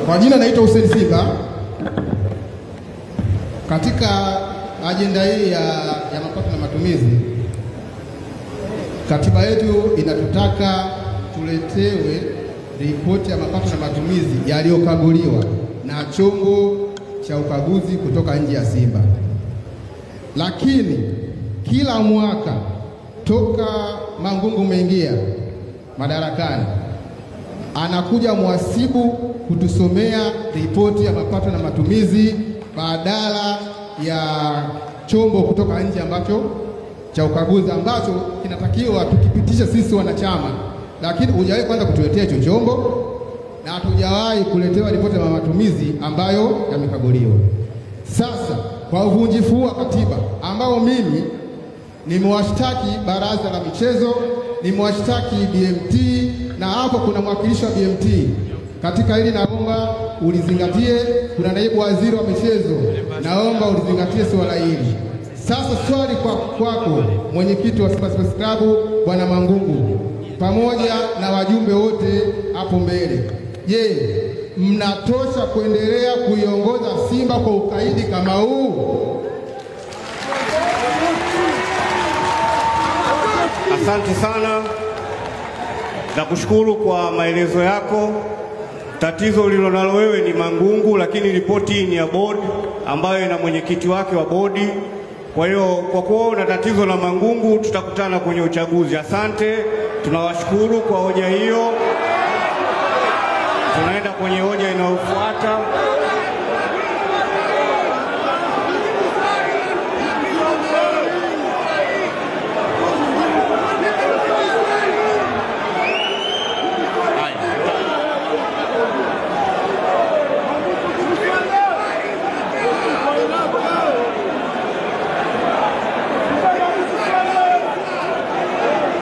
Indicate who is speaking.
Speaker 1: Kwa jina naitwa Hussein Simba. Katika ajenda hii ya mapato na matumizi, katiba yetu inatutaka tuletewe ripoti ya mapato na matumizi yaliyokaguliwa na chombo cha ukaguzi kutoka nje ya Simba. Lakini kila mwaka toka Mangungu umeingia madarakani, anakuja mhasibu kutusomea ripoti ya mapato na matumizi badala ya chombo kutoka nje ambacho cha ukaguzi ambacho kinatakiwa tukipitisha sisi wanachama, lakini hujawahi kwanza kutuletea hicho chombo na hatujawahi kuletewa ripoti ya matumizi ambayo yamekaguliwa. Sasa kwa uvunjifu wa katiba ambao mimi nimewashtaki baraza la michezo, nimewashtaki BMT, na hapo kuna mwakilishi wa BMT katika hili, naomba ulizingatie. Kuna naibu waziri wa michezo, naomba ulizingatie swala hili. Sasa swali kwako mwenyekiti wa Simba Sports Club Bwana Mangungu pamoja na wajumbe wote hapo mbele, je, mnatosha kuendelea kuiongoza Simba kwa ukaidi kama huu?
Speaker 2: Asante sana na kushukuru kwa maelezo yako. Tatizo ulilonalo wewe ni Mangungu, lakini ripoti ni ya board ambayo ina mwenyekiti wake wa bodi. Kwa hiyo kwa kuwa una tatizo la Mangungu, tutakutana kwenye uchaguzi. Asante, tunawashukuru kwa hoja hiyo. Tunaenda kwenye hoja inayofuata.